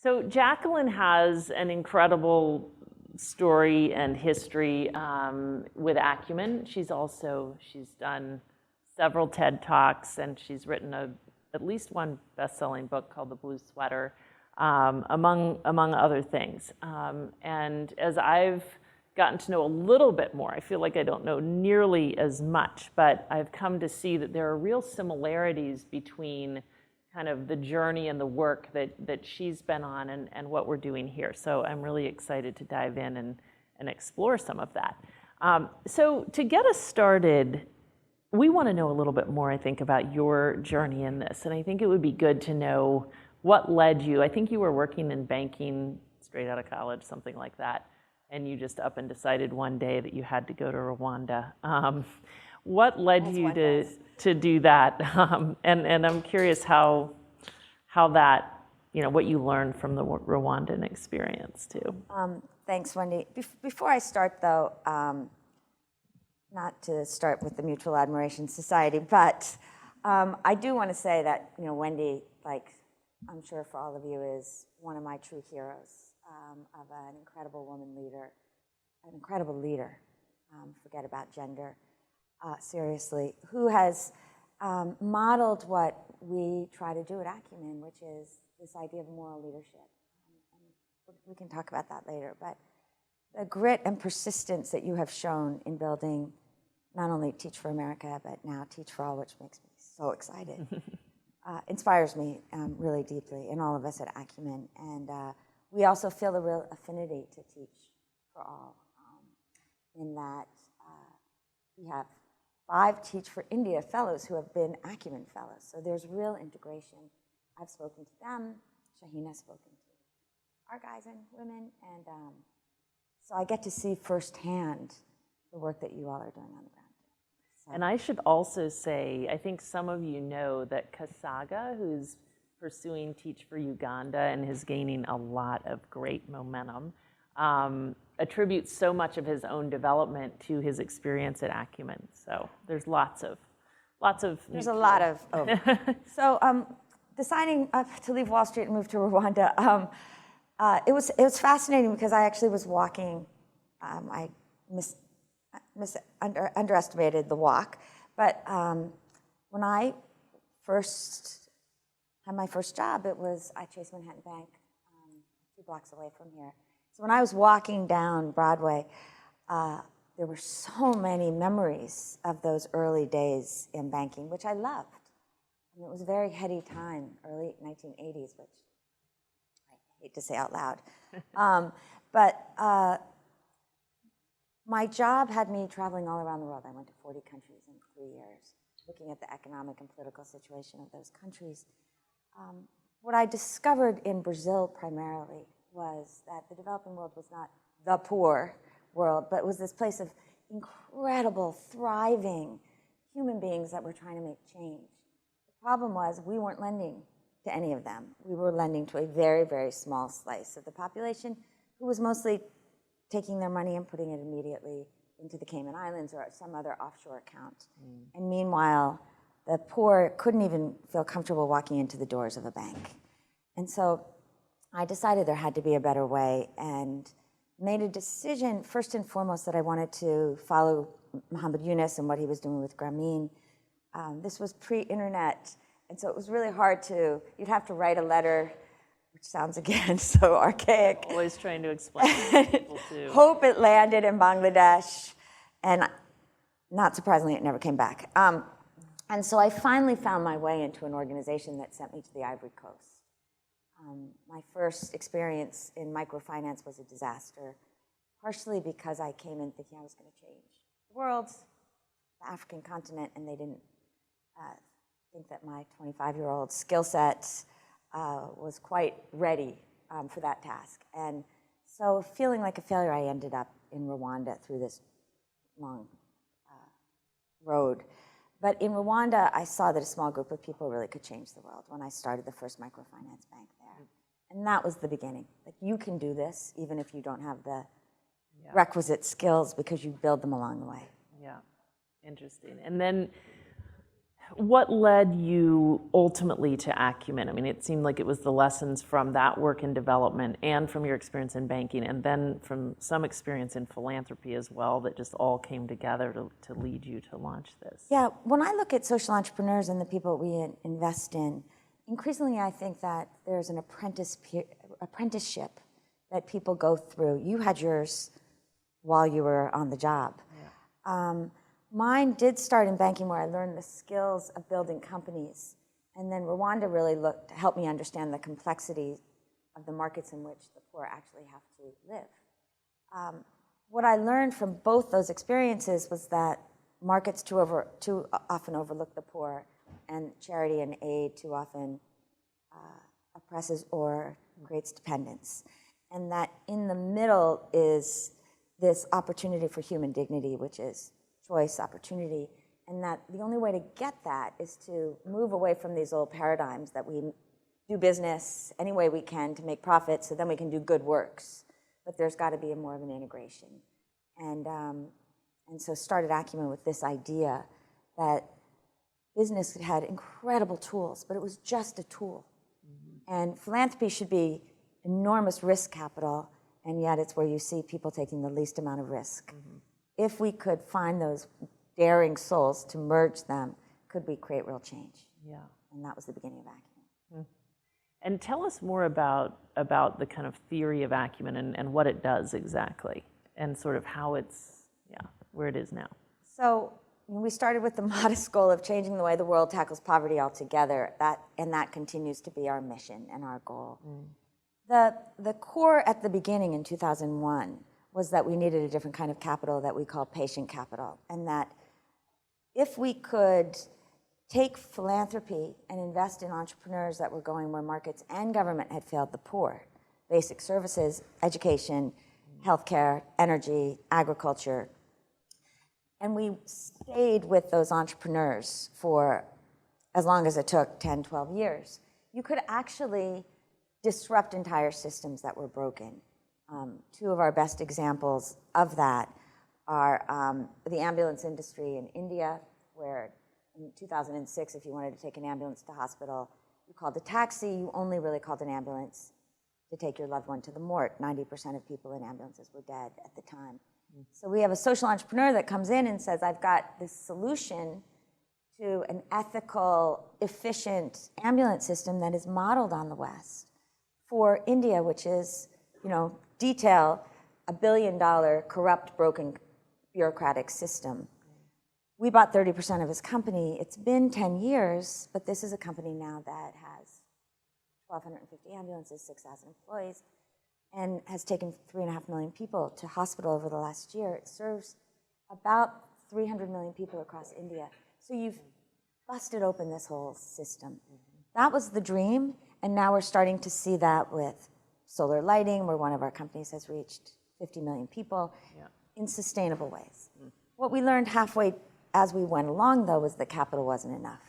So Jacqueline has an incredible story and history with Acumen. She's done several TED Talks, and she's written at least one best-selling book called The Blue Sweater, among other things. And as I've gotten to know a little bit more, I feel like I don't know nearly as much, but I've come to see that there are real similarities between kind of the journey and the work that she's been on and what we're doing here. So I'm really excited to dive in and explore some of that. So to get us started, we want to know a little bit more, I think, about your journey in this. And I think it would be good to know what led you. I think you were working in banking straight out of college, something like that, and you just up and decided one day that you had to go to Rwanda. What led you to do that? And I'm curious how that, what you learned from the Rwandan experience too. Thanks, Wendy. Before I start, though, not to start with the Mutual Admiration Society, but I do want to say that, Wendy, like I'm sure for all of you, is one of my true heroes of an incredible woman leader, an incredible leader, forget about gender, seriously, who has modeled what we try to do at Acumen, which is this idea of moral leadership. And we can talk about that later, but the grit and persistence that you have shown in building not only Teach for America, but now Teach for All, which makes me so excited, inspires me really deeply, and all of us at Acumen. And we also feel a real affinity to Teach for All, in that we have 5 Teach for India fellows who have been Acumen fellows. So there's real integration. I've spoken to them. Shaheen has spoken to our guys and women. And so I get to see firsthand the work that you all are doing on the ground. So. And I should also say, I think some of you know that Kasaga, who's pursuing Teach for Uganda and is gaining a lot of great momentum, attributes so much of his own development to his experience at Acumen. So there's lots of. There's a lot of. So deciding to leave Wall Street and move to Rwanda, it was fascinating because I actually was walking. I underestimated the walk, but when I first had my first job, it was at Chase Manhattan Bank, 2 blocks away from here. So when I was walking down Broadway, there were so many memories of those early days in banking, which I loved. And it was a very heady time, early 1980s, which I hate to say out loud. But my job had me traveling all around the world. I went to 40 countries in 3 years, looking at the economic and political situation of those countries. What I discovered in Brazil primarily was that the developing world was not the poor world, but it was this place of incredible, thriving human beings that were trying to make change. The problem was we weren't lending to any of them. We were lending to a very, very small slice of the population who was mostly taking their money and putting it immediately into the Cayman Islands or some other offshore account. And meanwhile, the poor couldn't even feel comfortable walking into the doors of a bank. And so I decided there had to be a better way and made a decision, first and foremost, that I wanted to follow Muhammad Yunus and what he was doing with Grameen. This was pre-internet, and so it was really hard you'd have to write a letter, which sounds, again, so archaic. Always trying to explain to people, too. Hope it landed in Bangladesh, and not surprisingly, it never came back. And so I finally found my way into an organization that sent me to the Ivory Coast. My first experience in microfinance was a disaster, partially because I came in thinking I was going to change the world, the African continent, and they didn't think that my 25-year-old skill set was quite ready for that task. And so feeling like a failure, I ended up in Rwanda through this long road. But in Rwanda, I saw that a small group of people really could change the world when I started the first microfinance bank there. And that was the beginning. Like, you can do this even if you don't have the requisite skills, because you build them along the way. Yeah, interesting. And then what led you ultimately to Acumen? I mean, it seemed like it was the lessons from that work in development and from your experience in banking, and then from some experience in philanthropy as well, that just all came together to lead you to launch this. Yeah, when I look at social entrepreneurs and the people we invest in, increasingly I think that there's an apprenticeship that people go through. You had yours while you were on the job. Yeah. Mine did start in banking, where I learned the skills of building companies. And then Rwanda really helped me understand the complexity of the markets in which the poor actually have to live. What I learned from both those experiences was that markets too often overlook the poor, and charity and aid too often oppresses or creates dependence. And that in the middle is this opportunity for human dignity, which is choice, opportunity, and that the only way to get that is to move away from these old paradigms that we do business any way we can to make profits so then we can do good works. But there's got to be more of an integration. And so started Acumen with this idea that business had incredible tools, but it was just a tool. Mm-hmm. And philanthropy should be enormous risk capital, and yet it's where you see people taking the least amount of risk. Mm-hmm. If we could find those daring souls to merge them, could we create real change? Yeah. And that was the beginning of Acumen. And tell us more about the kind of theory of Acumen and what it does exactly, and sort of how it's, where it is now. So we started with the modest goal of changing the way the world tackles poverty altogether, and that continues to be our mission and our goal. The core at the beginning in 2001 was that we needed a different kind of capital that we call patient capital, and that if we could take philanthropy and invest in entrepreneurs that were going where markets and government had failed the poor, basic services, education, healthcare, energy, agriculture, and we stayed with those entrepreneurs for as long as it took, 10, 12 years, you could actually disrupt entire systems that were broken. Two of our best examples of that are the ambulance industry in India, where in 2006, if you wanted to take an ambulance to hospital, you called a taxi, you only really called an ambulance to take your loved one to the morgue. 90% of people in ambulances were dead at the time. So we have a social entrepreneur that comes in and says, I've got this solution to an ethical, efficient ambulance system that is modeled on the West for India, which is, detail $1 billion corrupt, broken bureaucratic system. We bought 30% of his company. It's been 10 years, but this is a company now that has 1,250 ambulances, 6,000 employees, and has taken 3.5 million people to hospital over the last year. It serves about 300 million people across India. So you've busted open this whole system. That was the dream, and now we're starting to see that with solar lighting, where one of our companies has reached 50 million people in sustainable ways. What we learned halfway as we went along, though, was that capital wasn't enough.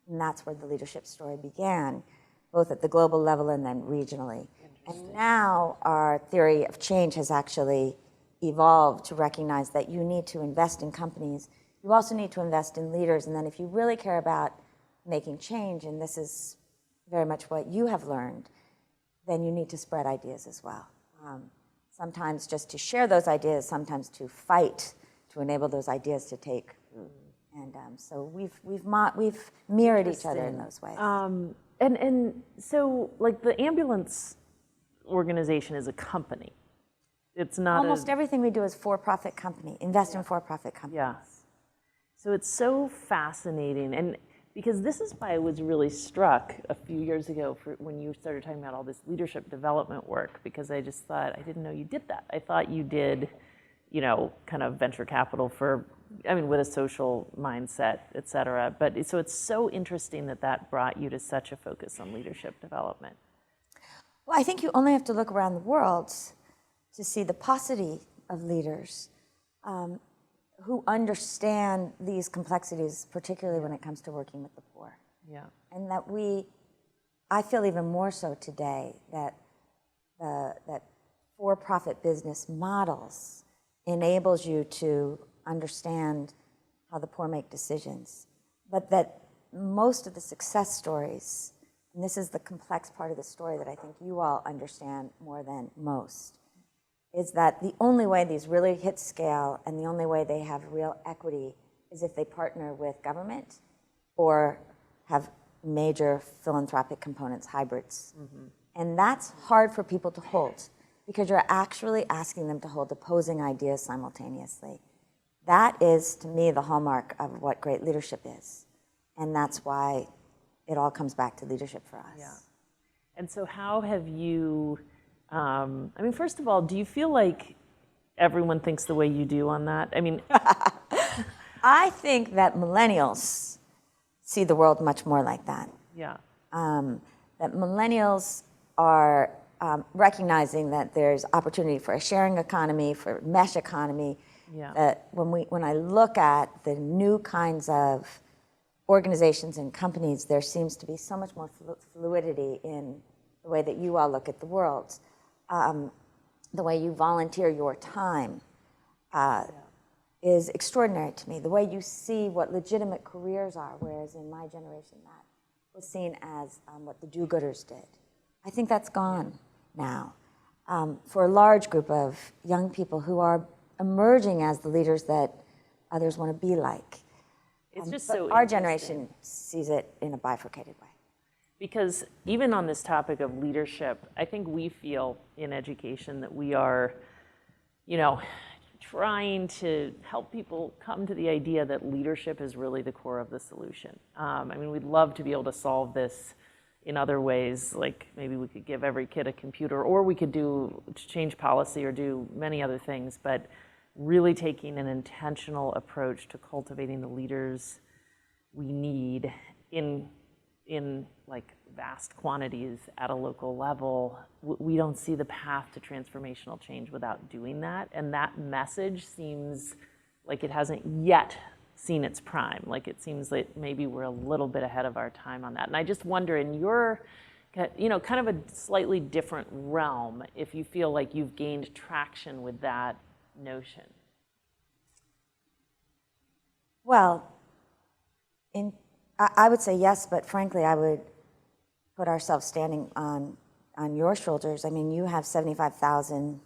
And that's where the leadership story began, both at the global level and then regionally. And now our theory of change has actually evolved to recognize that you need to invest in companies. You also need to invest in leaders. And then if you really care about making change, and this is very much what you have learned, then you need to spread ideas as well. Sometimes just to share those ideas, sometimes to fight to enable those ideas to take root. And so we've mirrored each other in those ways. And so, like, the ambulance organization is a company. It's not almost everything we do is for-profit company, invest in for-profit companies. Yeah. So it's so fascinating, and because this is why I was really struck a few years ago when you started talking about all this leadership development work, because I just thought, I didn't know you did that. I thought you did, kind of venture capital with a social mindset, et cetera. But so it's so interesting that brought you to such a focus on leadership development. Well, I think you only have to look around the world to see the paucity of leaders who understand these complexities, particularly when it comes to working with the poor. Yeah. And that I feel even more so today that that for-profit business models enables you to understand how the poor make decisions, but that most of the success stories, and this is the complex part of the story that I think you all understand more than most, is that the only way these really hit scale and the only way they have real equity is if they partner with government or have major philanthropic components, hybrids. And that's hard for people to hold because you're actually asking them to hold opposing ideas simultaneously. That is, to me, the hallmark of what great leadership is. And that's why it all comes back to leadership for us. Yeah. And so how have you, I mean, first of all, do you feel like everyone thinks the way you do on that? I mean, I think that millennials see the world much more like that. yeah. That millennials are recognizing that there's opportunity for a sharing economy, for a mesh economy. Yeah. That when I look at the new kinds of organizations and companies, there seems to be so much more fluidity in the way that you all look at the world, the way you volunteer your time is extraordinary to me. The way you see what legitimate careers are, whereas in my generation that was seen as what the do-gooders did. I think that's gone now for a large group of young people who are emerging as the leaders that others want to be like. It's just But so our interesting. generation sees it in a bifurcated way. Because even on this topic of leadership, I think we feel in education that we are, you know, trying to help people come to the idea that leadership is really the core of the solution. I mean, we'd love to be able to solve this in other ways, like maybe we could give every kid a computer, or we could change policy or do many other things, but really taking an intentional approach to cultivating the leaders we need in like vast quantities at a local level. We don't see the path to transformational change without doing that. And that message seems like it hasn't yet seen its prime. Like it seems like maybe we're a little bit ahead of our time on that. And I just wonder, in your, you know, kind of a slightly different realm, if you feel like you've gained traction with that notion. Well, I would say yes, but frankly, I would put ourselves standing on your shoulders. I mean, you have 75,000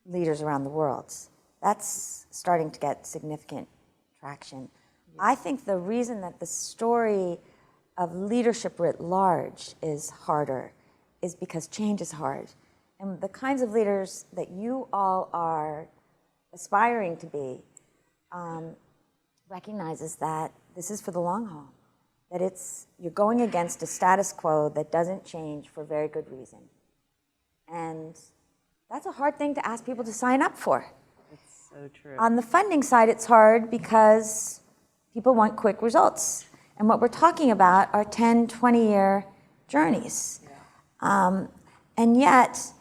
leaders around the world. That's starting to get significant traction. Yeah. I think the reason that the story of leadership writ large is harder is because change is hard. And the kinds of leaders that you all are aspiring to be recognizes that this is for the long haul, that you're going against a status quo that doesn't change for very good reason. And that's a hard thing to ask people to sign up for. It's so true. On the funding side, it's hard because people want quick results. And what we're talking about are 10, 20-year journeys. Yeah. And yet,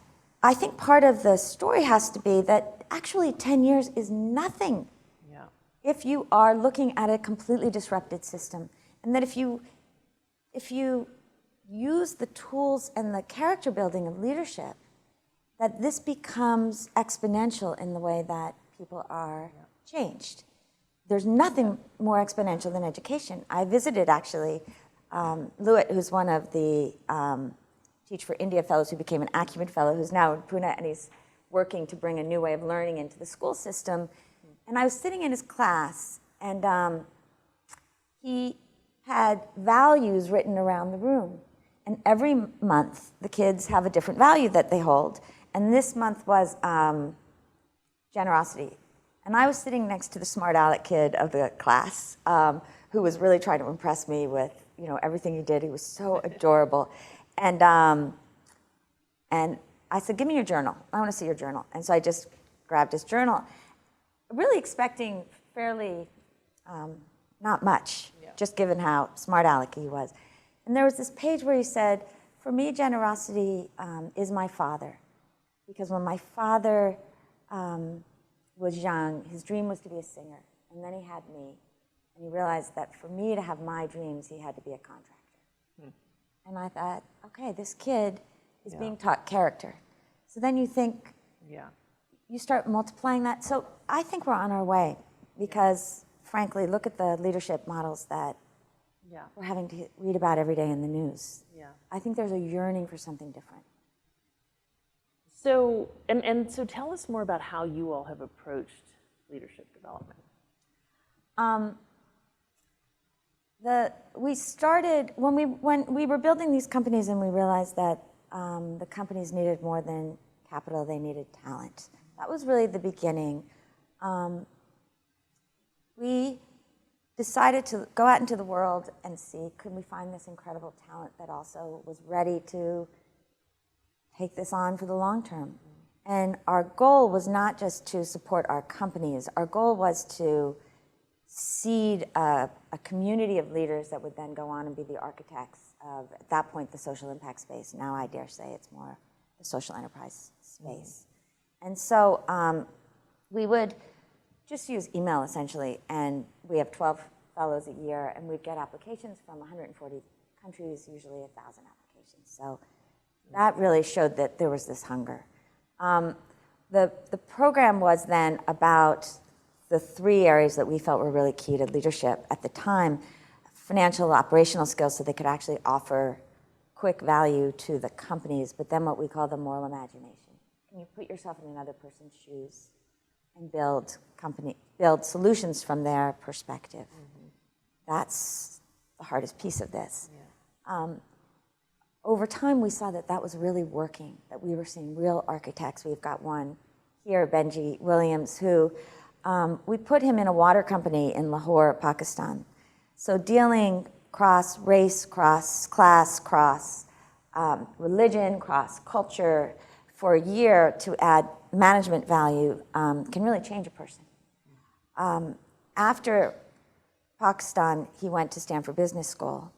I think part of the story has to be that actually 10 years is nothing if you are looking at a completely disrupted system. And that if you use the tools and the character building of leadership, that this becomes exponential in the way that people are changed. There's nothing more exponential than education. I visited, actually, Lewitt, who's one of the Teach for India fellows who became an Acumen fellow, who's now in Pune, and he's working to bring a new way of learning into the school system. And I was sitting in his class, and he had values written around the room. And every month, the kids have a different value that they hold. And this month was generosity. And I was sitting next to the smart aleck kid of the class, who was really trying to impress me with, you know, everything he did. He was so adorable. And I said, give me your journal. I want to see your journal. And so I just grabbed his journal, really expecting fairly not much, just given how smart aleck he was. And there was this page where he said, for me, generosity is my father. Because when my father was young, his dream was to be a singer. And then he had me. And he realized that for me to have my dreams, he had to be a contractor. And I thought, okay, this kid is being taught character. So then you think, you start multiplying that. So I think we're on our way because, frankly, look at the leadership models that we're having to read about every day in the news. Yeah. I think there's a yearning for something different. So, so tell us more about how you all have approached leadership development. We started, when we were building these companies and we realized that the companies needed more than capital, they needed talent. That was really the beginning. We decided to go out into the world and see, could we find this incredible talent that also was ready to take this on for the long term? And our goal was not just to support our companies. Our goal was to seed a community of leaders that would then go on and be the architects of, at that point, the social impact space. Now I dare say it's more the social enterprise space. And so we would just use email, essentially, and we have 12 fellows a year, and we'd get applications from 140 countries, usually 1,000 applications. So that really showed that there was this hunger. The program was then about the 3 areas that we felt were really key to leadership at the time: financial, operational skills, so they could actually offer quick value to the companies, but then what we call the moral imagination. Can you put yourself in another person's shoes and build solutions from their perspective? That's the hardest piece of this. Over time, we saw that that was really working, that we were seeing real architects. We've got one here, Benji Williams, who we put him in a water company in Lahore, Pakistan. So dealing cross race, cross class, cross religion, cross culture for a year to add management value can really change a person. After Pakistan, he went to Stanford Business School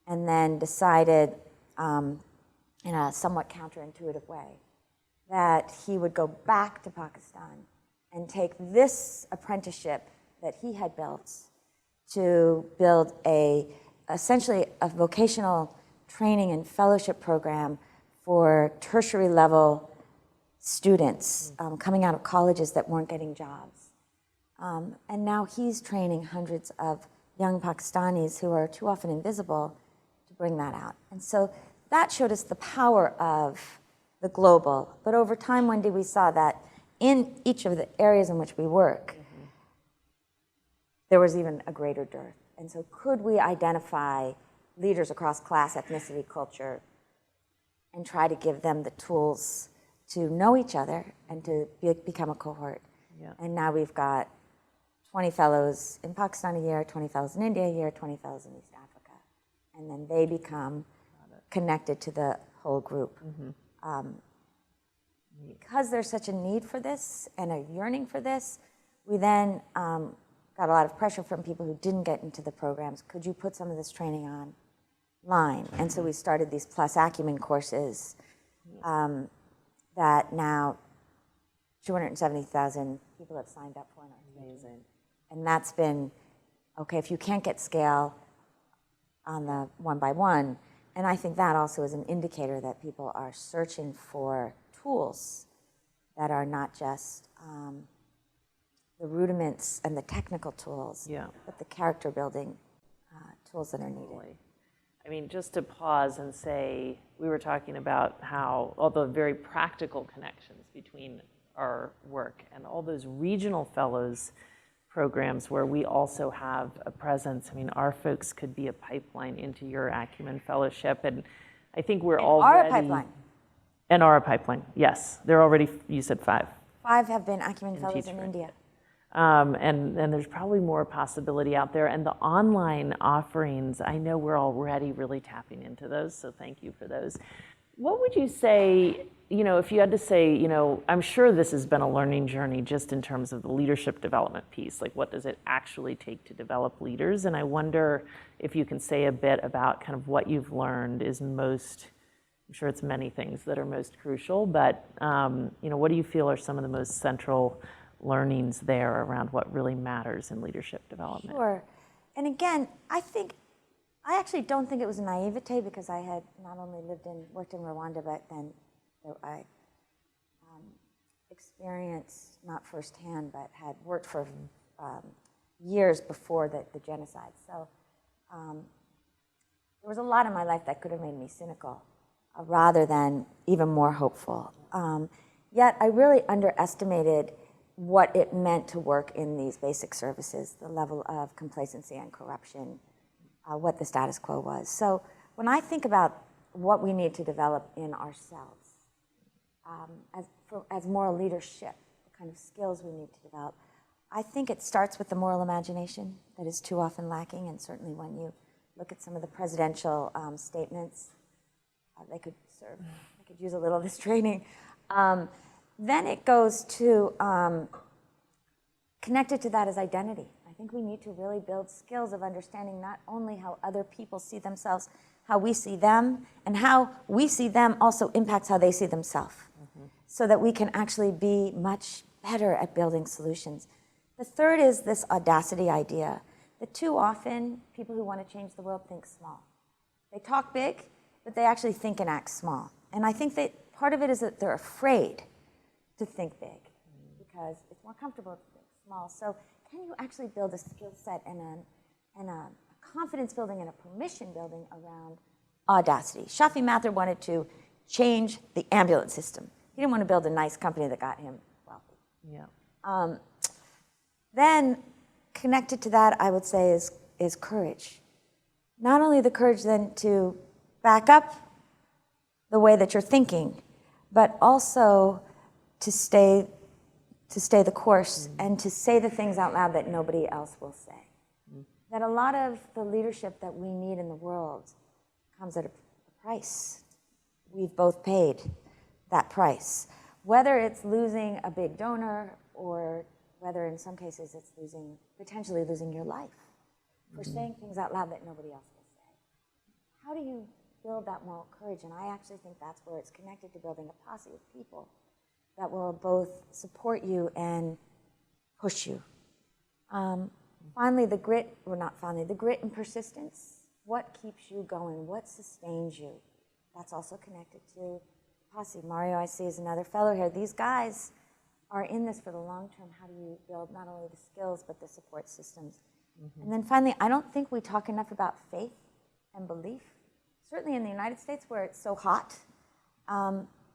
and then decided, in a somewhat counterintuitive way, that he would go back to Pakistan and take this apprenticeship that he had built to build essentially a vocational training and fellowship program for tertiary level students coming out of colleges that weren't getting jobs. And now he's training hundreds of young Pakistanis who are too often invisible to bring that out. And so that showed us the power of the global. But over time, Wendy, we saw that in each of the areas in which we work, there was even a greater dearth. And so could we identify leaders across class, ethnicity, culture, and try to give them the tools to know each other and to become a cohort? And now we've got 20 fellows in Pakistan a year, 20 fellows in India a year, 20 fellows in East Africa. And then they become connected to the whole group. Because there's such a need for this and a yearning for this, we then got a lot of pressure from people who didn't get into the programs. Could you put some of this training online? And so we started these Plus Acumen courses that now 270,000 people have signed up for. Amazing. And that's been, okay, if you can't get scale on the one-by-one, and I think that also is an indicator that people are searching for tools that are not just the rudiments and the technical tools, but the character building tools that are needed. I mean, just to pause and say, we were talking about how all the very practical connections between our work and all those regional fellows programs where we also have a presence. I mean, our folks could be a pipeline into your Acumen Fellowship, and I think we're already... Are a pipeline. And are a pipeline, yes. They're already, you said 5. 5 have been Acumen Fellows in India. And there's probably more possibility out there. And the online offerings, I know we're already really tapping into those, so thank you for those. What would you say, if you had to say, I'm sure this has been a learning journey just in terms of the leadership development piece, like what does it actually take to develop leaders? And I wonder if you can say a bit about kind of what you've learned is most, I'm sure it's many things that are most crucial, but what do you feel are some of the most central learnings there around what really matters in leadership development? Sure. And again, I actually don't think it was naivete, because I had not only worked in Rwanda, but then I experienced, not firsthand, but had worked for years before the genocide. So There was a lot in my life that could have made me cynical rather than even more hopeful. Yet I really underestimated what it meant to work in these basic services, the level of complacency and corruption, what the status quo was. So when I think about what we need to develop in ourselves as moral leadership, the kind of skills we need to develop, I think it starts with the moral imagination that is too often lacking, and certainly when you look at some of the presidential statements, they could use a little of this training. Then it goes to, connected to that is identity. I think we need to really build skills of understanding not only how other people see themselves, how we see them, and how we see them also impacts how they see themselves, so that we can actually be much better at building solutions. The third is this audacity idea, that too often people who want to change the world think small. They talk big, but they actually think and act small. And I think that part of it is that they're afraid to think big because it's more comfortable to think small. So can you actually build a skill set and a confidence building and a permission building around audacity? Shafi Mathur wanted to change the ambulance system. He didn't want to build a nice company that got him wealthy. Yeah. Then connected to that, I would say, is courage. Not only the courage then to back up the way that you're thinking, but also to stay the course and to say the things out loud that nobody else will say. That a lot of the leadership that we need in the world comes at a price. We've both paid that price. Whether it's losing a big donor or whether in some cases it's potentially losing your life for saying things out loud that nobody else will say. How do you build that moral courage? And I actually think that's where it's connected to building a posse of people that will both support you and push you. Finally, the grit and persistence. What keeps you going? What sustains you? That's also connected to posse. Mario, I see, is another fellow here. These guys are in this for the long term. How do you build not only the skills, but the support systems? And then finally, I don't think we talk enough about faith and belief, certainly in the United States where it's so hot,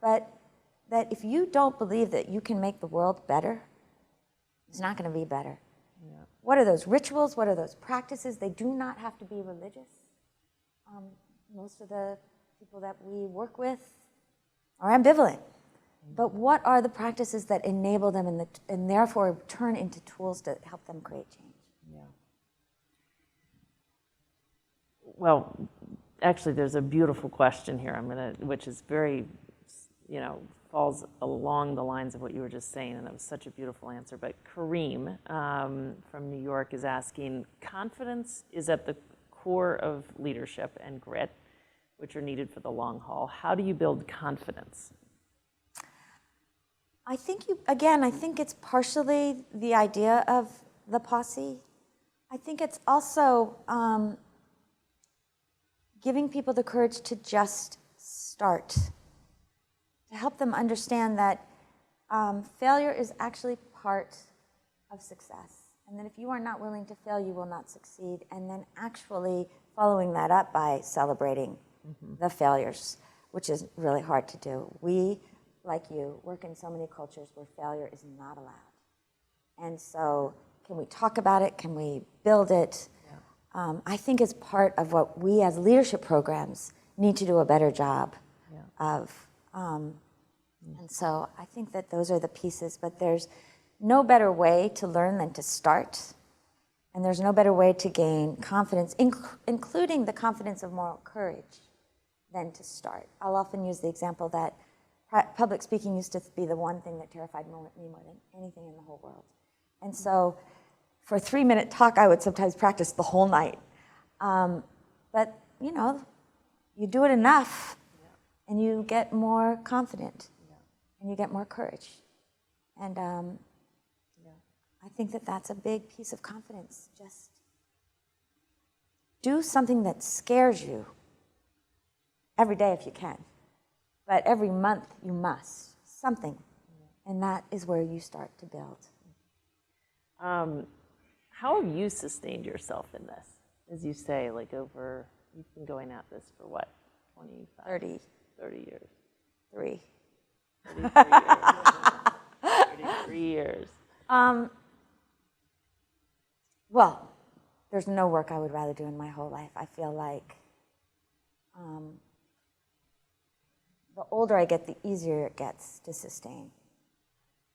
but that if you don't believe that you can make the world better, it's not going to be better. Yeah. What are those rituals? What are those practices? They do not have to be religious. Most of the people that we work with are ambivalent. But what are the practices that enable them and therefore turn into tools to help them create change? Yeah. Well, actually, there's a beautiful question here. Which is very, falls along the lines of what you were just saying, and that was such a beautiful answer. But Kareem from New York is asking, confidence is at the core of leadership and grit, which are needed for the long haul. How do you build confidence? I think it's partially the idea of the posse. I think it's also giving people the courage to just start, to help them understand that failure is actually part of success, and that if you are not willing to fail, you will not succeed, and then actually following that up by celebrating the failures, which is really hard to do. We, like you, work in so many cultures where failure is not allowed. And so can we talk about it? Can we build it? Yeah. I think is part of what we as leadership programs need to do a better job of. And so I think that those are the pieces, but there's no better way to learn than to start. And there's no better way to gain confidence, including the confidence of moral courage, than to start. I'll often use the example that public speaking used to be the one thing that terrified me more than anything in the whole world. And so for a 3-minute talk, I would sometimes practice the whole night. But, you do it enough, and you get more confident, and you get more courage. And I think that that's a big piece of confidence. Just do something that scares you every day if you can. But every month you must, something. And that is where you start to build. How have you sustained yourself in this? as you say, like you've been going at this for what, 25? 30 years. 3. 33 years. Well, there's no work I would rather do in my whole life. I feel like the older I get, the easier it gets to sustain,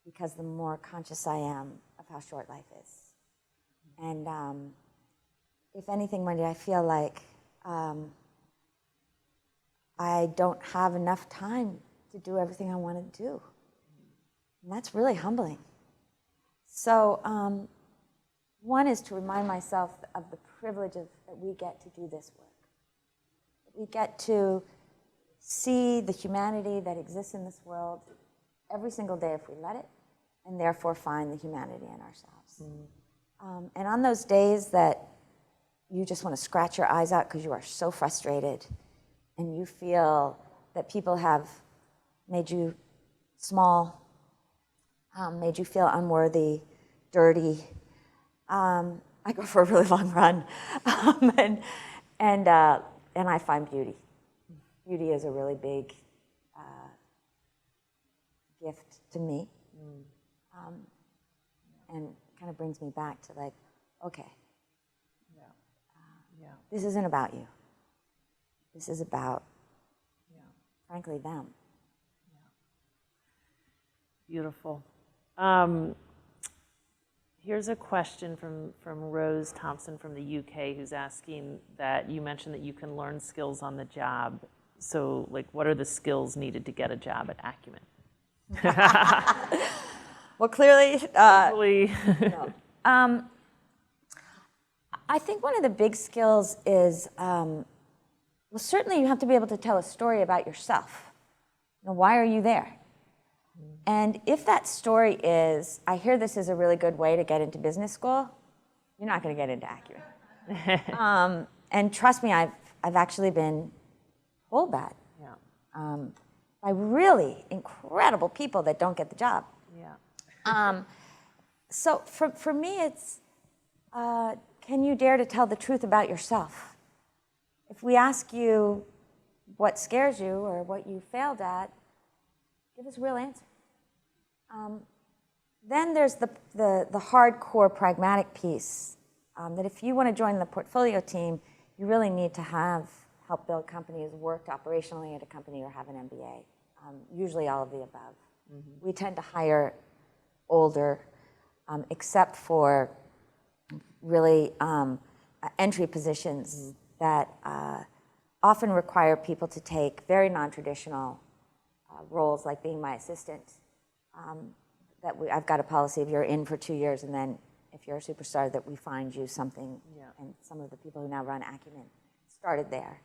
because the more conscious I am of how short life is. And if anything, Wendy, I feel like I don't have enough time to do everything I want to do. And that's really humbling. So one is to remind myself of the privilege that we get to do this work. We get to see the humanity that exists in this world every single day if we let it, and therefore find the humanity in ourselves. And on those days that you just want to scratch your eyes out because you are so frustrated and you feel that people have made you small, made you feel unworthy, dirty, I go for a really long run, and I find beauty. Beauty is a really big gift to me, and kind of brings me back to like, okay, this isn't about you. This is about, frankly, them. Beautiful. Here's a question from Rose Thompson from the UK, who's asking that you mentioned that you can learn skills on the job. So, like, what are the skills needed to get a job at Acumen? Well, clearly, No. I think one of the big skills is, well, certainly you have to be able to tell a story about yourself. You know, why are you there? And if that story is, I hear this is a really good way to get into business school, you're not going to get into Acumen. And trust me, I've actually been told that by really incredible people that don't get the job. So for me, it's, can you dare to tell the truth about yourself? If we ask you what scares you or what you failed at, give us a real answer. Then there's the hardcore pragmatic piece, that if you want to join the portfolio team, you really need to have helped build companies, worked operationally at a company, or have an MBA, usually all of the above. We tend to hire older, except for really entry positions that often require people to take very non-traditional roles, like being my assistant. I've got a policy of you're in for 2 years, and then if you're a superstar, that we find you something. And some of the people who now run Acumen started there.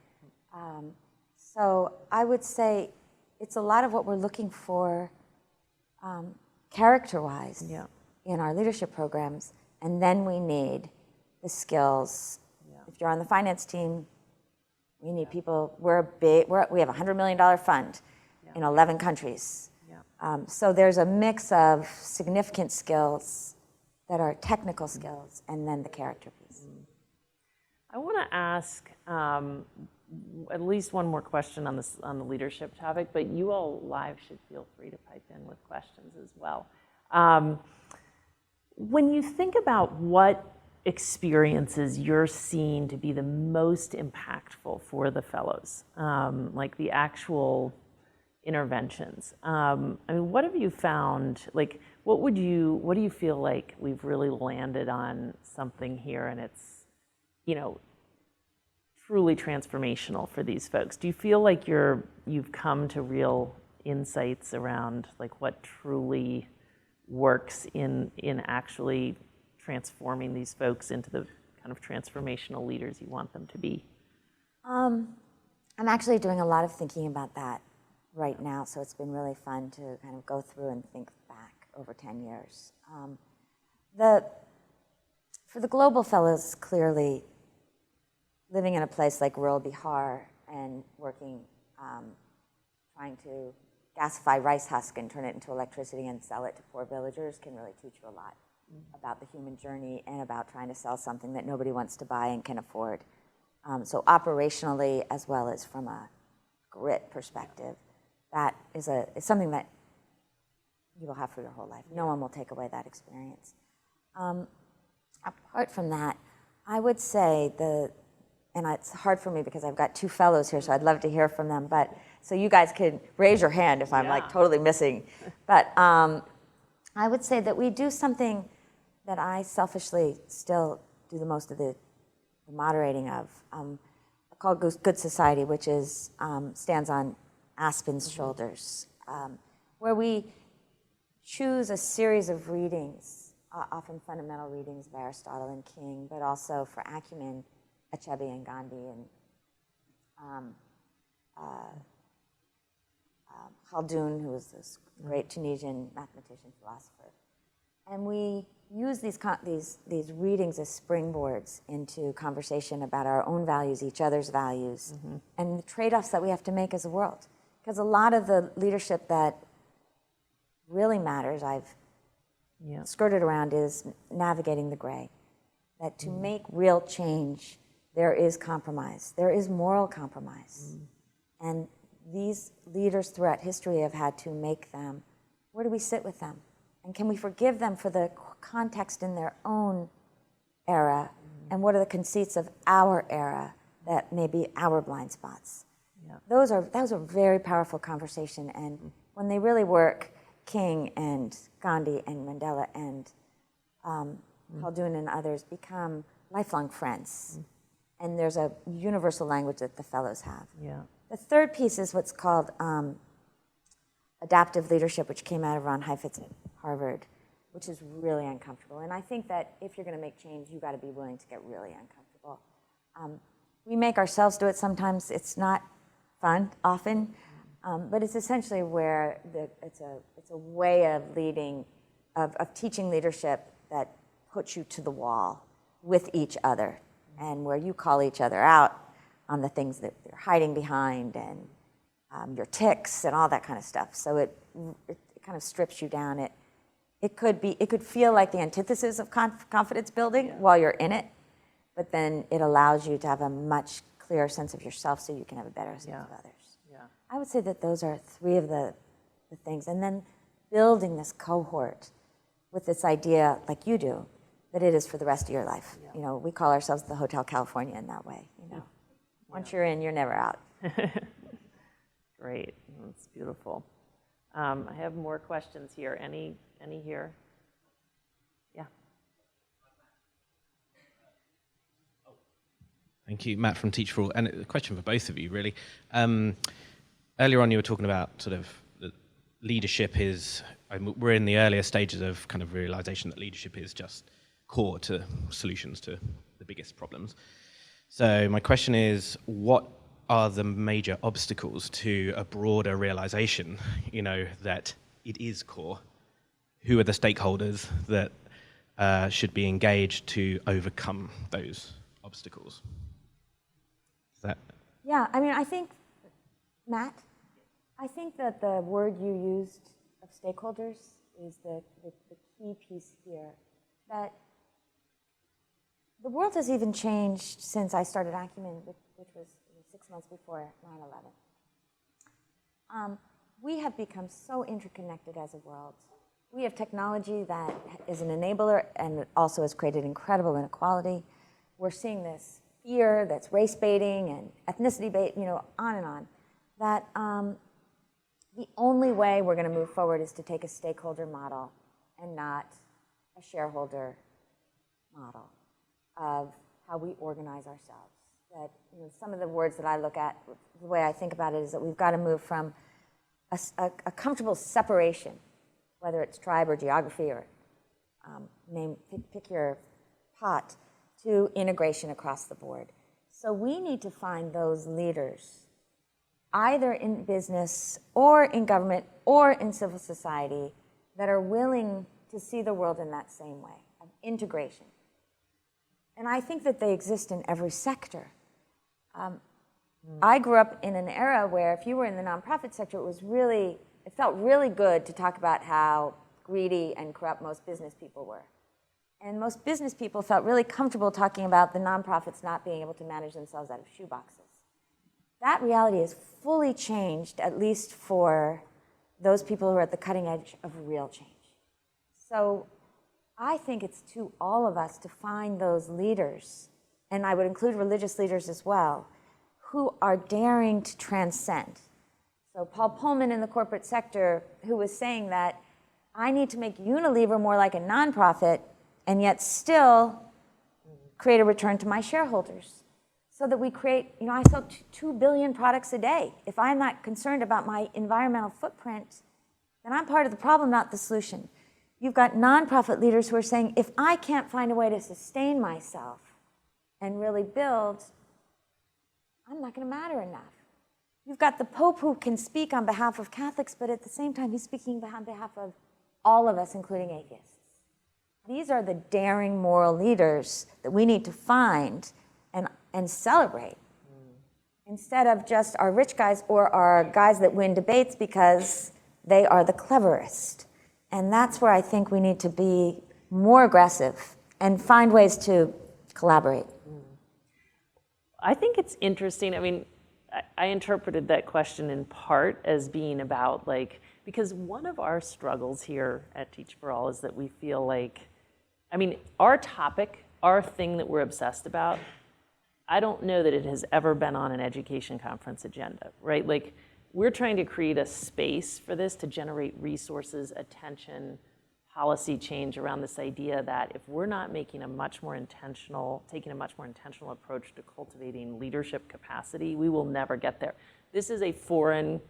So I would say it's a lot of what we're looking for character-wise in our leadership programs, and then we need the skills. If you're on the finance team, we need people. We have a $100 million fund in 11 countries. So there's a mix of significant skills that are technical skills, and then the character piece. I want to ask at least one more question on the leadership topic, but you all live should feel free to pipe in with questions as well. When you think about what experiences you're seeing to be the most impactful for the fellows, like the actual interventions, I mean, what have you found? Like, what do you feel like we've really landed on something here, and it's, truly transformational for these folks? Do you feel like you've come to real insights around like what truly works in actually transforming these folks into the kind of transformational leaders you want them to be? I'm actually doing a lot of thinking about that right now, so it's been really fun to kind of go through and think back over 10 years. For the global fellows, clearly, living in a place like rural Bihar and working, trying to gasify rice husk and turn it into electricity and sell it to poor villagers can really teach you a lot. about the human journey and about trying to sell something that nobody wants to buy and can afford. So operationally, as well as from a grit perspective, that is something that you will have for your whole life. No one will take away that experience. Apart from that, I would say and it's hard for me because I've got two fellows here, so I'd love to hear from them. But so you guys could raise your hand if I'm like totally missing. But I would say that we do something that I selfishly still do the most of the moderating of, called Good Society, which is stands on Aspen's shoulders, where we choose a series of readings, often fundamental readings of Aristotle and King, but also for Acumen, Achebe and Gandhi, and Khaldun, who was this great Tunisian mathematician, philosopher. And we use these readings as springboards into conversation about our own values, each other's values, and the trade-offs that we have to make as a world. Because a lot of the leadership that really matters, I've skirted around, is navigating the gray. That to make real change, there is compromise. There is moral compromise. And these leaders throughout history have had to make them. Where do we sit with them? And can we forgive them for the context in their own era? And what are the conceits of our era that may be our blind spots? Those are very powerful conversation. And when they really work, King and Gandhi and Mandela and Khaldun and others become lifelong friends. And there's a universal language that the fellows have. The third piece is what's called adaptive leadership, which came out of Ron Heifetz at Harvard, which is really uncomfortable. And I think that if you're going to make change, you've got to be willing to get really uncomfortable. We make ourselves do it sometimes. It's not fun often, but it's essentially where it's a way of leading, of teaching leadership that puts you to the wall with each other, and where you call each other out on the things that they're hiding behind, and your tics and all that kind of stuff. So it kind of strips you down. It could feel like the antithesis of confidence building while you're in it, but then it allows you to have a much clearer sense of yourself, so you can have a better sense of others. I would say that those are three of the things. And then building this cohort with this idea, like you do, that it is for the rest of your life. You know, we call ourselves the Hotel California in that way. You know, once you're in, you're never out. Great, that's beautiful. I have more questions here. Any here? Yeah. Thank you, Matt from Teach for All. And a question for both of you, really. Earlier on, you were talking about sort of leadership is, we're in the earlier stages of kind of realization that leadership is just core to solutions to the biggest problems. So my question is, what are the major obstacles to a broader realization, that it is core? Who are the stakeholders that should be engaged to overcome those obstacles? Is that? Yeah, I mean, I think, Matt, I think that the word you used of stakeholders is the key piece here. That the world has even changed since I started Acumen, which was 6 months before 9/11. We have become so interconnected as a world. We have technology that is an enabler and also has created incredible inequality. We're seeing this fear that's race baiting and ethnicity bait, on and on. That the only way we're going to move forward is to take a stakeholder model and not a shareholder model of how we organize ourselves. That some of the words that I look at, the way I think about it, is that we've got to move from a comfortable separation, whether it's tribe or geography or pick your pot, to integration across the board. So we need to find those leaders, either in business or in government or in civil society, that are willing to see the world in that same way, of integration. And I think that they exist in every sector. I grew up in an era where if you were in the nonprofit sector, it felt really good to talk about how greedy and corrupt most business people were. And most business people felt really comfortable talking about the nonprofits not being able to manage themselves out of shoeboxes. That reality has fully changed, at least for those people who are at the cutting edge of real change. So I think it's to all of us to find those leaders, and I would include religious leaders as well, who are daring to transcend. So Paul Pullman in the corporate sector, who was saying that I need to make Unilever more like a nonprofit and yet still create a return to my shareholders. So that we create, I sell 2 billion products a day. If I'm not concerned about my environmental footprint, then I'm part of the problem, not the solution. You've got nonprofit leaders who are saying, if I can't find a way to sustain myself and really build, I'm not going to matter enough. You've got the Pope who can speak on behalf of Catholics, but at the same time, he's speaking on behalf of all of us, including atheists. These are the daring moral leaders that we need to find and celebrate, instead of just our rich guys or our guys that win debates because they are the cleverest. And that's where I think we need to be more aggressive and find ways to collaborate. I think it's interesting. I mean, I interpreted that question in part as being about because one of our struggles here at Teach for All is that we feel our topic, our thing that we're obsessed about, I don't know that it has ever been on an education conference agenda, right? We're trying to create a space for this to generate resources, attention, policy change around this idea that if we're not taking a much more intentional approach to cultivating leadership capacity, we will never get there. This is a foreign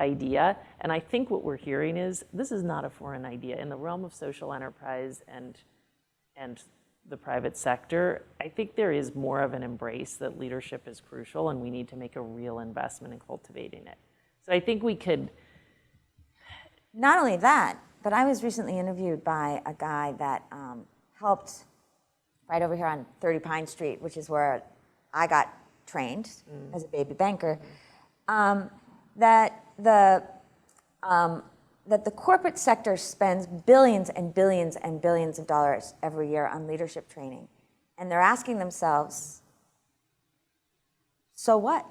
idea, and I think what we're hearing is this is not a foreign idea. In the realm of social enterprise and the private sector, I think there is more of an embrace that leadership is crucial and we need to make a real investment in cultivating it. So I think we could... Not only that, but I was recently interviewed by a guy that helped right over here on 30 Pine Street, which is where I got trained as a baby banker, that the corporate sector spends billions and billions and billions of dollars every year on leadership training. And they're asking themselves, so what?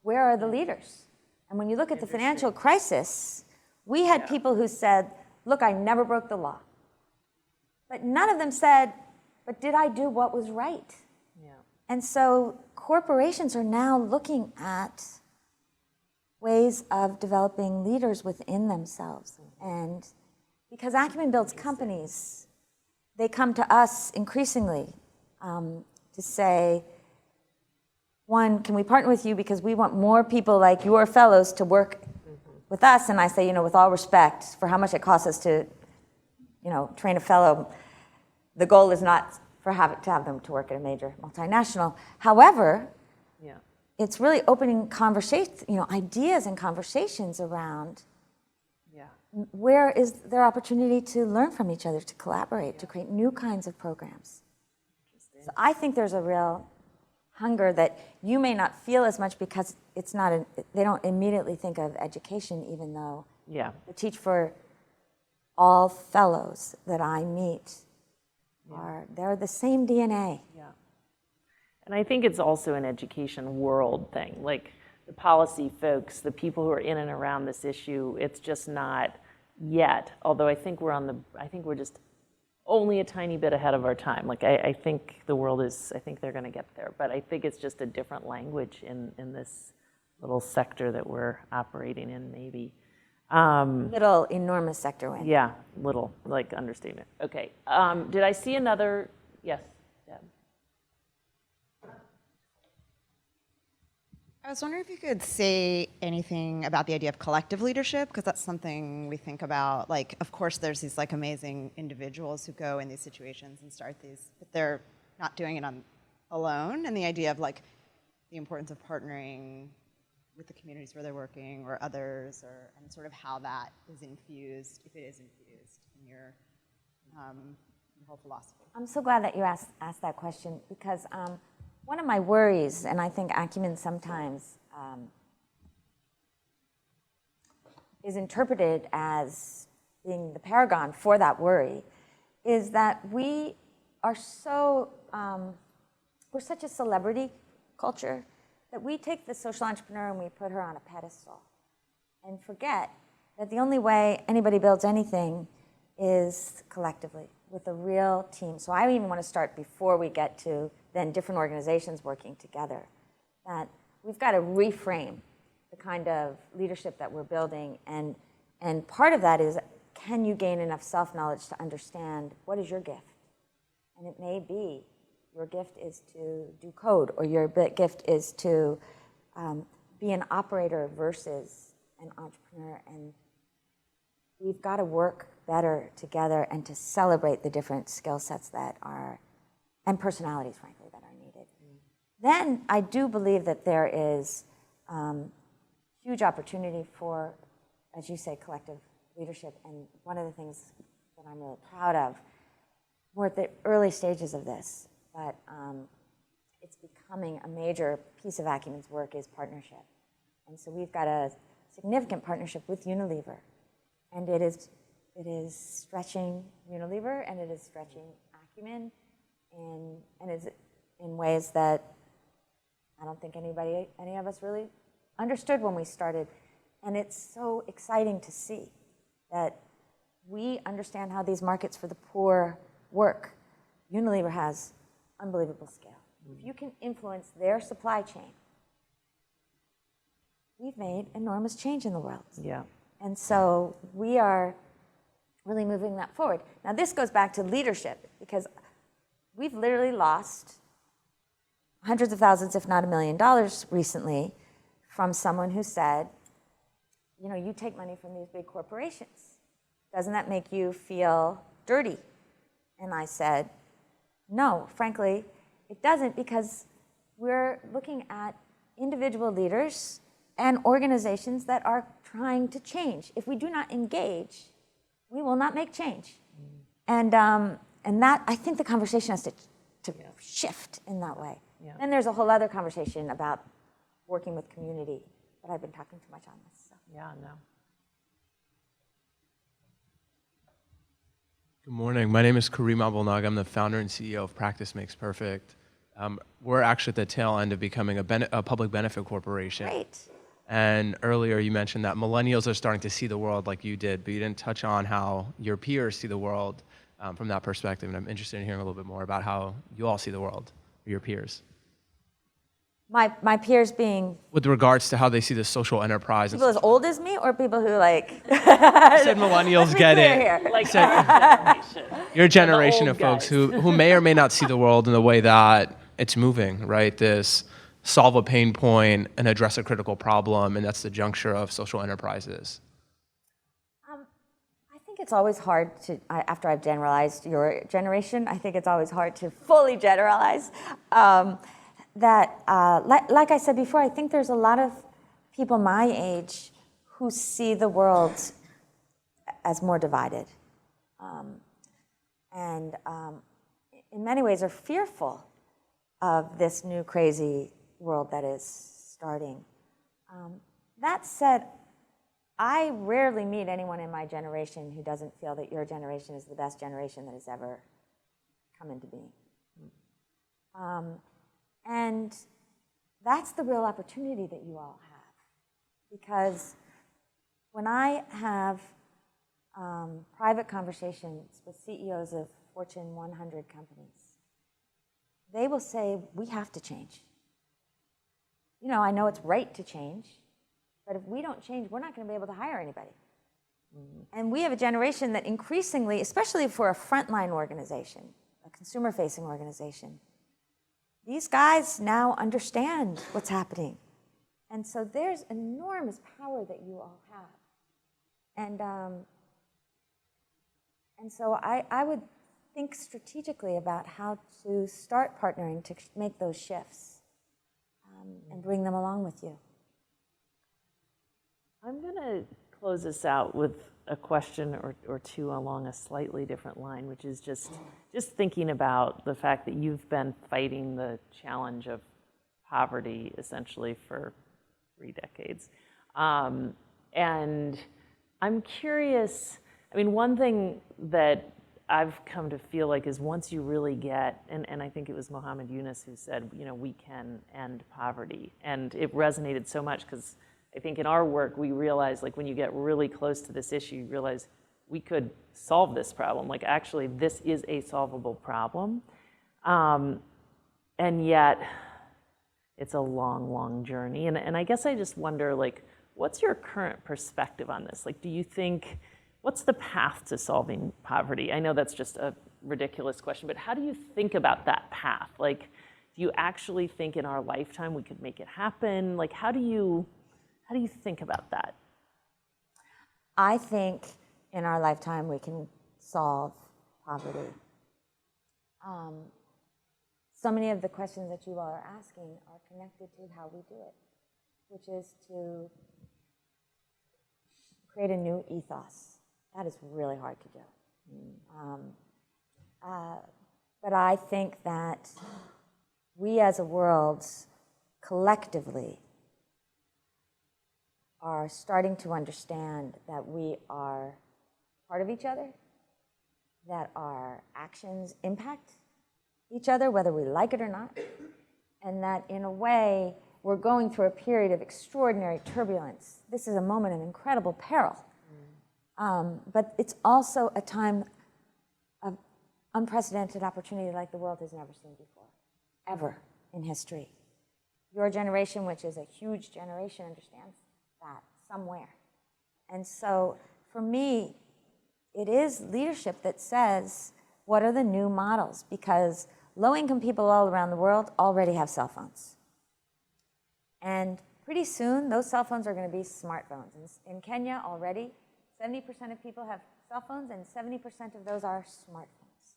Where are the leaders? And when you look at the financial crisis, we had people who said, look, I never broke the law. But none of them said, but did I do what was right? Yeah. And so corporations are now looking at ways of developing leaders within themselves. And because Acumen builds companies, they come to us increasingly to say, one, can we partner with you because we want more people like your fellows to work with us? And I say, with all respect for how much it costs us to, train a fellow, the goal is not to have them to work at a major multinational. However, it's really opening ideas and conversations around where is there opportunity to learn from each other, to collaborate, to create new kinds of programs. So I think there's a real hunger that you may not feel as much because it's not, they don't immediately think of education, even though the Teach for All fellows that I meet they're the same DNA. Yeah. And I think it's also an education world thing. The policy folks, the people who are in and around this issue, it's just not yet. Although I think we're just only a tiny bit ahead of our time. I think the world is, I think they're going to get there. But I think it's just a different language in this little sector that we're operating in, maybe. Little enormous sector win. Yeah, little, understatement. Okay. Did I see another? Yes, Deb. I was wondering if you could say anything about the idea of collective leadership, because that's something we think about. Of course, there's these amazing individuals who go in these situations and start these, but they're not doing it alone. And the idea of the importance of partnering with the communities where they're working or others, and sort of how that is infused, if it is infused, in your whole philosophy. I'm so glad that you asked that question because. One of my worries, and I think Acumen sometimes is interpreted as being the paragon for that worry, is that we are so, we're such a celebrity culture that we take the social entrepreneur and we put her on a pedestal and forget that the only way anybody builds anything is collectively with a real team. So I even want to start before we get to then different organizations working together, that we've got to reframe the kind of leadership that we're building. And part of that is, can you gain enough self-knowledge to understand what is your gift? And it may be your gift is to do code, or your gift is to be an operator versus an entrepreneur. And we've got to work better together and to celebrate the different skill sets that are, and personalities, frankly, that are needed. Then I do believe that there is huge opportunity for, as you say, collective leadership. And one of the things that I'm really proud of, we're at the early stages of this, but it's becoming a major piece of Acumen's work is partnership. And so we've got a significant partnership with Unilever. And it is stretching Unilever, and it is stretching Acumen and is in ways that I don't think any of us really understood when we started. And it's so exciting to see that we understand how these markets for the poor work. Unilever has unbelievable scale. If you can influence their supply chain, we've made enormous change in the world. Yeah. And so we are really moving that forward. Now this goes back to leadership, because we've literally lost hundreds of thousands, if not $1 million recently, from someone who said, you know, you take money from these big corporations. Doesn't that make you feel dirty? And I said, no, frankly, it doesn't, because we're looking at individual leaders and organizations that are trying to change. If we do not engage, we will not make change. And that, I think the conversation has to shift in that way. Yeah. Then there's a whole other conversation about working with community, but I've been talking too much on this. So. Yeah, no. Good morning. My name is Kareem Abulnag. I'm the founder and CEO of Practice Makes Perfect. We're actually at the tail end of becoming a public benefit corporation. Great. And earlier you mentioned that millennials are starting to see the world like you did, but you didn't touch on how your peers see the world from that perspective. And I'm interested in hearing a little bit more about how you all see the world, or your peers. My peers being With regards to how they see the social enterprise. people as old as me, or people who like. I said millennials get it. Here. Like our generation. Your generation old of folks guys. who may or may not see the world in the way that it's moving, right? This solve a pain point and address a critical problem, and that's the juncture of social enterprises. I think it's always hard to, after I've generalized your generation, I think it's always hard to fully generalize. Like I said before, I think there's a lot of people my age who see the world as more divided. And in many ways are fearful of this new crazy world that is starting. That said, I rarely meet anyone in my generation who doesn't feel that your generation is the best generation that has ever come into being. And that's the real opportunity that you all have. Because when I have private conversations with CEOs of Fortune 100 companies, they will say, we have to change. You know, I know it's right to change, but if we don't change, we're not going to be able to hire anybody. Mm-hmm. And we have a generation that increasingly, especially for a frontline organization, a consumer-facing organization, these guys now understand what's happening. And so there's enormous power that you all have. And so I would think strategically about how to start partnering to make those shifts and bring them along with you. I'm going to close this out with a question or two along a slightly different line, which is just thinking about the fact that you've been fighting the challenge of poverty essentially for 3 decades. And I'm curious, I mean, one thing that I've come to feel like is once you really get, and I think it was Muhammad Yunus who said, we can end poverty. And it resonated so much because I think in our work we realize like when you get really close to this issue, you realize we could solve this problem. Like actually this is a solvable problem. And yet it's a long, long journey. And I guess I just wonder like, what's your current perspective on this? Like, do you think, what's the path to solving poverty? I know that's just a ridiculous question, but how do you think about that path? Like, do you actually think in our lifetime we could make it happen? Like, how do you think about that? I think in our lifetime we can solve poverty. So many of the questions that you all are asking are connected to how we do it, which is to create a new ethos. That is really hard to do. But I think that we as a world collectively are starting to understand that we are part of each other, that our actions impact each other, whether we like it or not, and that in a way we're going through a period of extraordinary turbulence. This is a moment of incredible peril. But it's also a time of unprecedented opportunity like the world has never seen before, ever in history. Your generation, which is a huge generation, understands that somewhere. And so for me, it is leadership that says, what are the new models? Because low-income people all around the world already have cell phones. And pretty soon, those cell phones are going to be smartphones. In Kenya already, 70% of people have cell phones, and 70% of those are smartphones.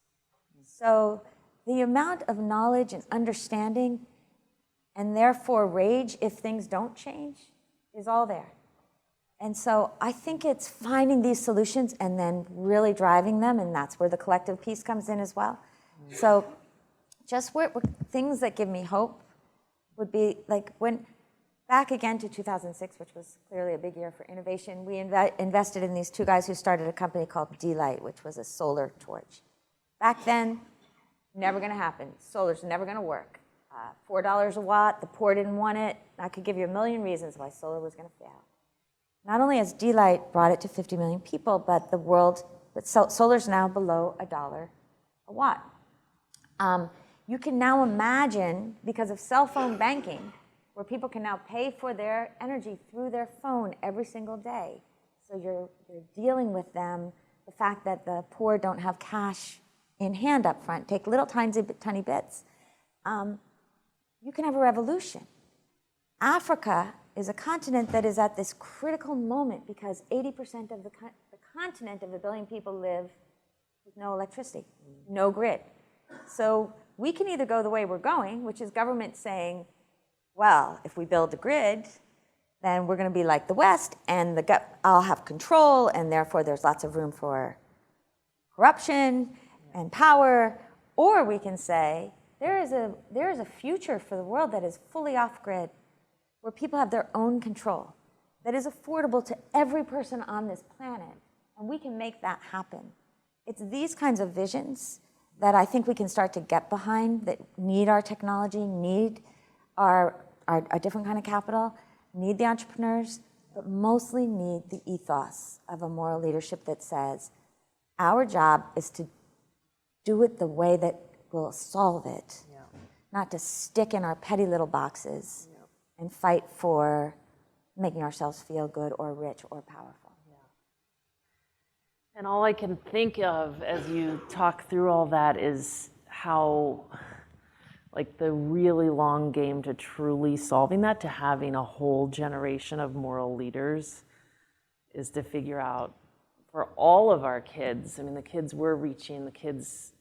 So the amount of knowledge and understanding, and therefore rage if things don't change, is all there. And so I think it's finding these solutions and then really driving them, and that's where the collective piece comes in as well. So just things that give me hope would be like when, back again to 2006, which was clearly a big year for innovation, we invested in these two guys who started a company called D-Light, which was a solar torch. Back then, never going to happen. Solar's never going to work. $4 a watt, the poor didn't want it. I could give you a million reasons why solar was going to fail. Not only has D-Light brought it to 50 million people, but solar's now below $1 a watt. You can now imagine, because of cell phone banking, where people can now pay for their energy through their phone every single day. So you're dealing with them, the fact that the poor don't have cash in hand up front, take little tiny bits. You can have a revolution. Africa is a continent that is at this critical moment because 80% of the continent of 1 billion people live with no electricity, no grid. So we can either go the way we're going, which is government saying, well, if we build a grid, then we're going to be like the West, and I'll have control, and therefore there's lots of room for corruption and power. Or we can say, there is a future for the world that is fully off-grid, where people have their own control, that is affordable to every person on this planet, and we can make that happen. It's these kinds of visions that I think we can start to get behind, that need our technology, need our different kind of capital, need the entrepreneurs, but mostly need the ethos of a moral leadership that says, our job is to do it the way that will solve it, not to stick in our petty little boxes and fight for making ourselves feel good or rich or powerful. And all I can think of as you talk through all that is how, like, the really long game to truly solving that, to having a whole generation of moral leaders, is to figure out for all of our kids, I mean, the kids we're reaching, the kids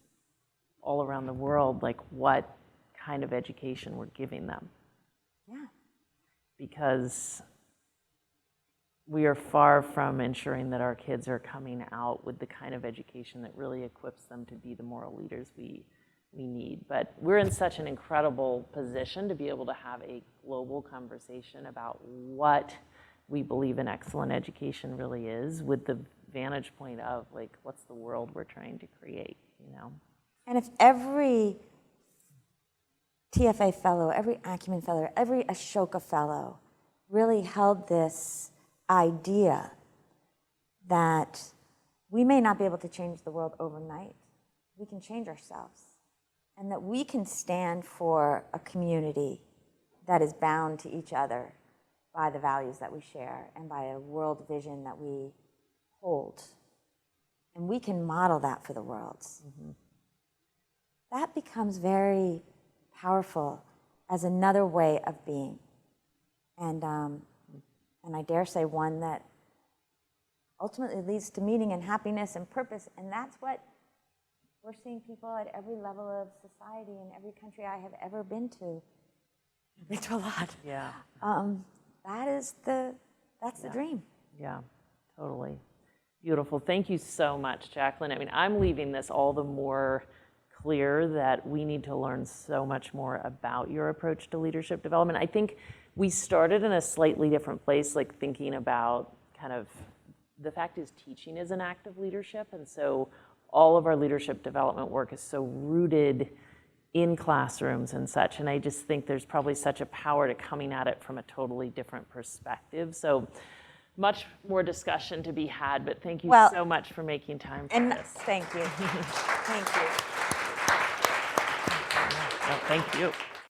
all around the world, like, what kind of education we're giving them. Yeah. Because we are far from ensuring that our kids are coming out with the kind of education that really equips them to be the moral leaders we need. But we're in such an incredible position to be able to have a global conversation about what we believe an excellent education really is, with the vantage point of like, what's the world we're trying to create, you know? And if every TFA fellow, every Acumen fellow, every Ashoka fellow really held this idea that we may not be able to change the world overnight, we can change ourselves, and that we can stand for a community that is bound to each other by the values that we share and by a world vision that we hold. And we can model that for the world. That becomes very powerful as another way of being. And I dare say one that ultimately leads to meaning and happiness and purpose. And that's what we're seeing people at every level of society in every country I have ever been to. I've been to a lot. Yeah. That's the dream. Yeah, totally. Beautiful. Thank you so much, Jacqueline. I mean, I'm leaving this all the more clear that we need to learn so much more about your approach to leadership development. I think we started in a slightly different place, like thinking about kind of, the fact is teaching is an act of leadership, and so all of our leadership development work is so rooted in classrooms and such, and I just think there's probably such a power to coming at it from a totally different perspective. So much more discussion to be had, but thank you so much for making time for this. Thank you. Thank you. Thank you.